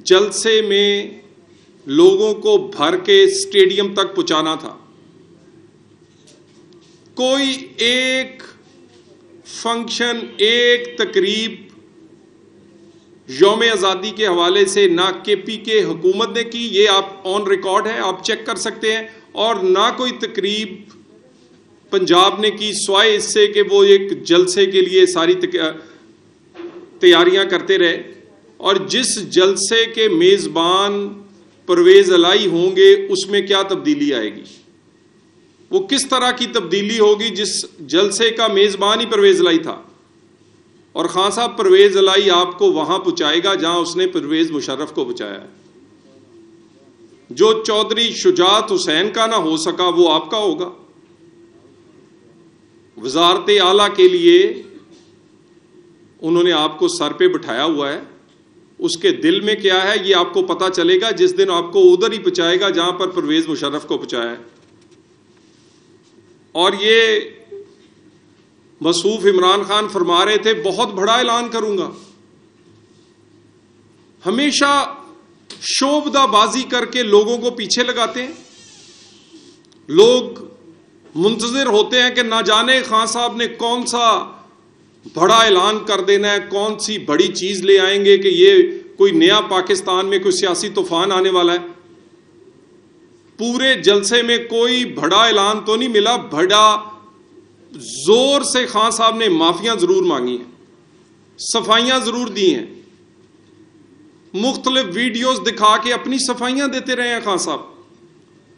جلسے میں لوگوں کو بھر کے اسٹیڈیم تک پہنچانا تھا. کوئی ایک فنکشن، ایک تقریب یوم آزادی کے حوالے سے نہ کے پی کے حکومت نے کی، یہ آپ آن ریکارڈ ہے، آپ چیک کر سکتے ہیں، اور نہ کوئی تقریب پنجاب نے کی، سوائے اس سے کہ وہ ایک جلسے کے لیے ساری تیاریاں کرتے رہے. اور جس جلسے کے میزبان پرویز الہی ہوں گے اس میں کیا تبدیلی آئے گی؟ وہ کس طرح کی تبدیلی ہوگی جس جلسے کا میزبان ہی پرویز الہی تھا؟ اور خان صاحب پرویز الہی آپ کو وہاں پہنچائے گا جہاں اس نے پرویز مشرف کو پہنچایا ہے. جو چودھری شجاعت حسین کا نہ ہو سکا وہ آپ کا ہوگا. وزارت اعلیٰ کے لیے انہوں نے آپ کو سر پہ بٹھایا ہوا ہے، اس کے دل میں کیا ہے یہ آپ کو پتا چلے گا جس دن آپ کو ادھر ہی پہنچائے گا جہاں پر پرویز مشرف کو پہنچایا ہے. اور یہ مصروف عمران خان فرما رہے تھے بہت بڑا اعلان کروں گا. ہمیشہ شوبدہ بازی کر کے لوگوں کو پیچھے لگاتے ہیں. لوگ منتظر ہوتے ہیں کہ نہ جانے خان صاحب نے کون سا بڑا اعلان کر دینا ہے، کون سی بڑی چیز لے آئیں گے کہ یہ کوئی نیا پاکستان میں کوئی سیاسی طوفان آنے والا ہے. پورے جلسے میں کوئی بڑا اعلان تو نہیں ملا. بڑا زور سے خان صاحب نے معافیاں ضرور مانگی ہیں، صفائیاں ضرور دی ہیں، مختلف ویڈیوز دکھا کے اپنی صفائیاں دیتے رہے ہیں خان صاحب.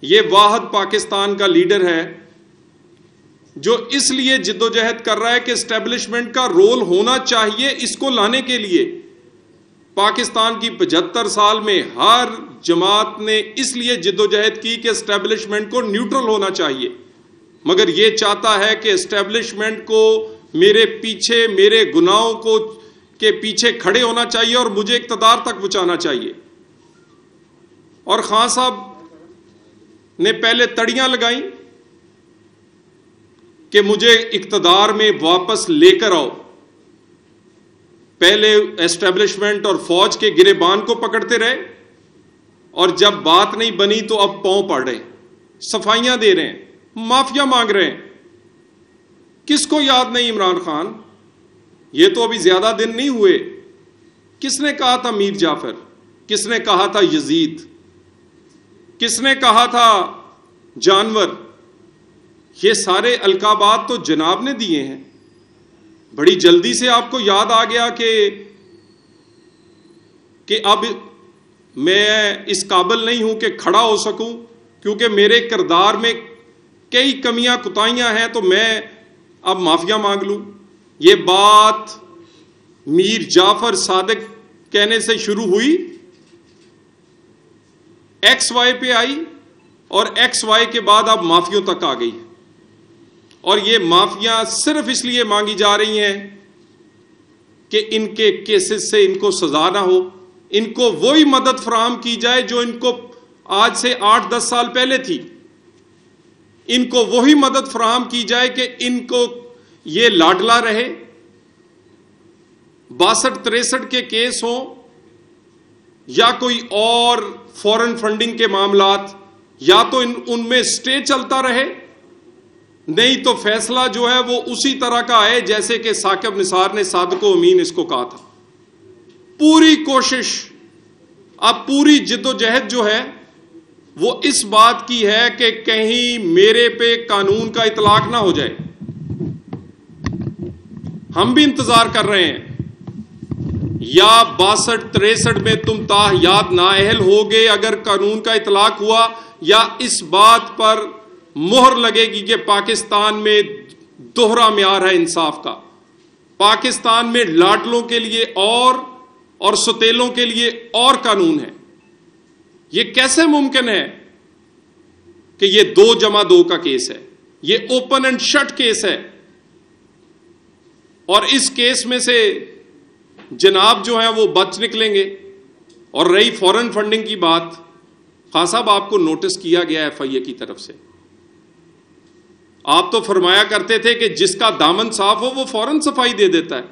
یہ واحد پاکستان کا لیڈر ہے جو اس لیے جدوجہد کر رہا ہے کہ اسٹیبلشمنٹ کا رول ہونا چاہیے اس کو لانے کے لیے. پاکستان کی 75 سال میں ہر جماعت نے اس لیے جدوجہد کی کہ اسٹیبلشمنٹ کو نیوٹرل ہونا چاہیے، مگر یہ چاہتا ہے کہ اسٹیبلشمنٹ کو میرے پیچھے، میرے گناہوں کو کے پیچھے کھڑے ہونا چاہیے اور مجھے اقتدار تک پہنچانا چاہیے. اور خان صاحب نے پہلے تڑیاں لگائیں کہ مجھے اقتدار میں واپس لے کر آؤ. پہلے اسٹیبلشمنٹ اور فوج کے گریبان کو پکڑتے رہے، اور جب بات نہیں بنی تو اب پاؤں پڑ رہے ہیں، صفائیاں دے رہے ہیں، معافیاں مانگ رہے ہیں. کس کو یاد نہیں عمران خان؟ یہ تو ابھی زیادہ دن نہیں ہوئے. کس نے کہا تھا میر جعفر؟ کس نے کہا تھا یزید؟ کس نے کہا تھا جانور؟ یہ سارے القابات تو جناب نے دیے ہیں. بڑی جلدی سے آپ کو یاد آ گیا کہ اب میں اس قابل نہیں ہوں کہ کھڑا ہو سکوں کیونکہ میرے کردار میں کئی کمیاں کوتاہیاں ہیں، تو میں اب معافیاں مانگ لوں. یہ بات میر جعفر صادق کہنے سے شروع ہوئی، ایکس وائی پہ آئی، اور ایکس وائی کے بعد اب معافیوں تک آ گئی. اور یہ معافیاں صرف اس لیے مانگی جا رہی ہیں کہ ان کے کیسز سے ان کو سزا نہ ہو، ان کو وہی مدد فراہم کی جائے جو ان کو آج سے 8-10 سال پہلے تھی. ان کو وہی مدد فراہم کی جائے کہ ان کو یہ لاڈلا رہے. 62-63 کے کیس ہوں یا کوئی اور فورن فنڈنگ کے معاملات، یا تو ان میں سٹے چلتا رہے، نہیں تو فیصلہ جو ہے وہ اسی طرح کا ہے جیسے کہ ثاقب نثار نے صادق و امین اس کو کہا تھا. پوری کوشش، اب پوری جدوجہد جو ہے وہ اس بات کی ہے کہ کہیں میرے پہ قانون کا اطلاق نہ ہو جائے. ہم بھی انتظار کر رہے ہیں، یا 62-63 میں تم تاحیات نااہل ہوگے اگر قانون کا اطلاق ہوا، یا اس بات پر مہر لگے گی کہ پاکستان میں دوہرا معیار ہے انصاف کا. پاکستان میں لاڈلوں کے لیے اور ستیلوں کے لیے اور قانون ہے. یہ کیسے ممکن ہے کہ یہ 2+2 کا کیس ہے؟ یہ اوپن اینڈ شٹ کیس ہے. اور اس کیس میں سے جناب جو ہیں وہ بچ نکلیں گے. اور رہی فورن فنڈنگ کی بات، خان صاحب آپ کو نوٹس کیا گیا ایف آئی اے کی طرف سے. آپ تو فرمایا کرتے تھے کہ جس کا دامن صاف ہو وہ فوراً صفائی دے دیتا ہے.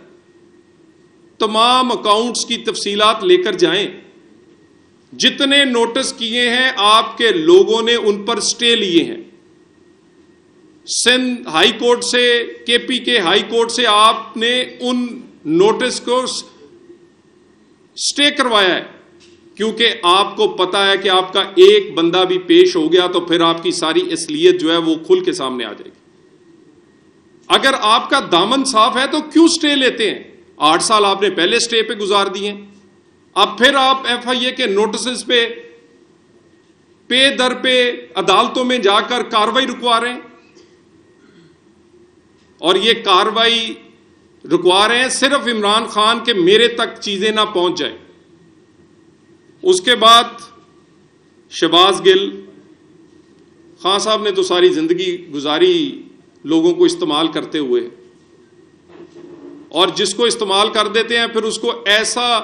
تمام اکاؤنٹس کی تفصیلات لے کر جائیں. جتنے نوٹس کیے ہیں آپ کے لوگوں نے ان پر سٹے لیے ہیں. سندھ ہائی کورٹ سے, کے پی کے ہائی کورٹ سے آپ نے ان نوٹس کو سٹے کروایا ہے, کیونکہ آپ کو پتا ہے کہ آپ کا ایک بندہ بھی پیش ہو گیا تو پھر آپ کی ساری اصلیت جو ہے وہ کھل کے سامنے آ جائے گی. اگر آپ کا دامن صاف ہے تو کیوں سٹے لیتے ہیں؟ 8 سال آپ نے پہلے سٹے پہ گزار دیے, اب پھر آپ ایف آئی اے کے نوٹسز پہ در پہ عدالتوں میں جا کر کاروائی رکوا رہے ہیں. اور یہ کاروائی رکوا رہے ہیں صرف عمران خان کے میرے تک چیزیں نہ پہنچ جائیں. اس کے بعد شہباز گل, خان صاحب نے تو ساری زندگی گزاری لوگوں کو استعمال کرتے ہوئے, اور جس کو استعمال کر دیتے ہیں پھر اس کو ایسا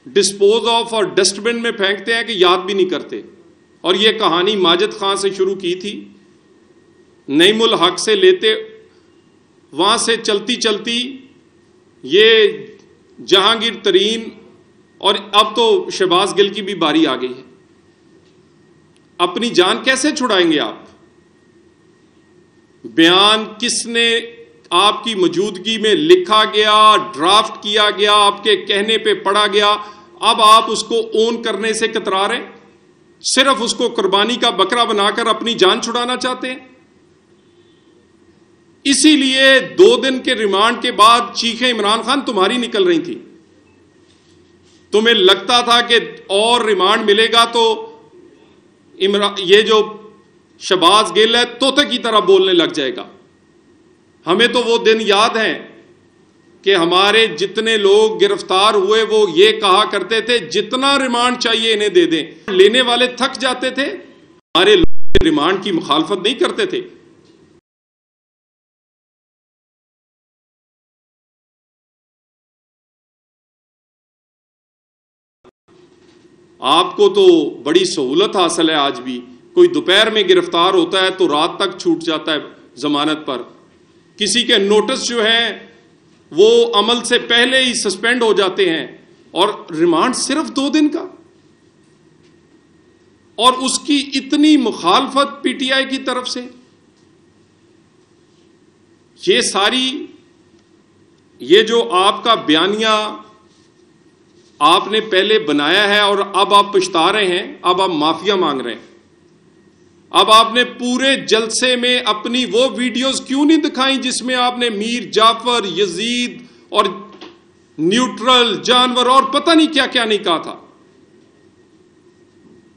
ڈسپوز آف اور ڈسٹ بن میں پھینکتے ہیں کہ یاد بھی نہیں کرتے. اور یہ کہانی ماجد خان سے شروع کی تھی, نعیم الحق سے لیتے, وہاں سے چلتی چلتی یہ جہانگیر ترین, اور اب تو شہباز گل کی بھی باری آ گئی ہے. اپنی جان کیسے چھڑائیں گے آپ؟ بیان کس نے آپ کی موجودگی میں لکھا گیا, ڈرافٹ کیا گیا, آپ کے کہنے پہ پڑھا گیا, اب آپ اس کو اون کرنے سے کترا رہے ہیں, صرف اس کو قربانی کا بکرا بنا کر اپنی جان چھڑانا چاہتے ہیں. اسی لیے 2 دن کے ریمانڈ کے بعد چیخیں عمران خان تمہاری نکل رہی تھی. تمہیں لگتا تھا کہ اور ریمانڈ ملے گا تو یہ جو شہباز گل ہے طوطے کی طرح بولنے لگ جائے گا. ہمیں تو وہ دن یاد ہیں کہ ہمارے جتنے لوگ گرفتار ہوئے وہ یہ کہا کرتے تھے جتنا ریمانڈ چاہیے انہیں دے دیں. لینے والے تھک جاتے تھے, ہمارے لوگ ریمانڈ کی مخالفت نہیں کرتے تھے. آپ کو تو بڑی سہولت حاصل ہے آج بھی. کوئی دوپہر میں گرفتار ہوتا ہے تو رات تک چھوٹ جاتا ہے ضمانت پر. کسی کے نوٹس جو ہیں وہ عمل سے پہلے ہی سسپینڈ ہو جاتے ہیں, اور ریمانڈ صرف 2 دن کا. اور اس کی اتنی مخالفت پی ٹی آئی کی طرف سے. یہ ساری یہ جو آپ کا بیانیہ آپ نے پہلے بنایا ہے اور اب آپ پچھتا رہے ہیں, اب آپ معافیا مانگ رہے ہیں. اب آپ نے پورے جلسے میں اپنی وہ ویڈیوز کیوں نہیں دکھائیں جس میں آپ نے میر جعفر, یزید اور نیوٹرل, جانور اور پتہ نہیں کیا کیا نہیں کہا تھا.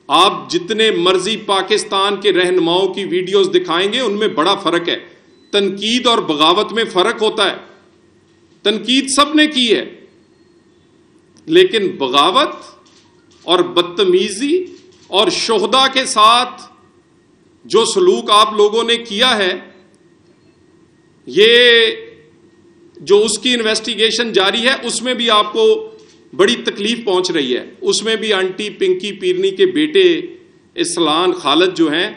آپ جتنے مرضی پاکستان کے رہنماؤں کی ویڈیوز دکھائیں گے ان میں بڑا فرق ہے. تنقید اور بغاوت میں فرق ہوتا ہے. تنقید سب نے کی ہے, لیکن بغاوت اور بدتمیزی اور شہداء کے ساتھ جو سلوک آپ لوگوں نے کیا ہے, یہ جو اس کی انویسٹیگیشن جاری ہے اس میں بھی آپ کو بڑی تکلیف پہنچ رہی ہے. اس میں بھی آنٹی پنکی پیرنی کے بیٹے اسلان خالد جو ہیں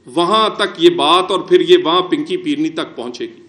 وہاں تک یہ بات, اور پھر یہ وہاں پنکی پیرنی تک پہنچے گی.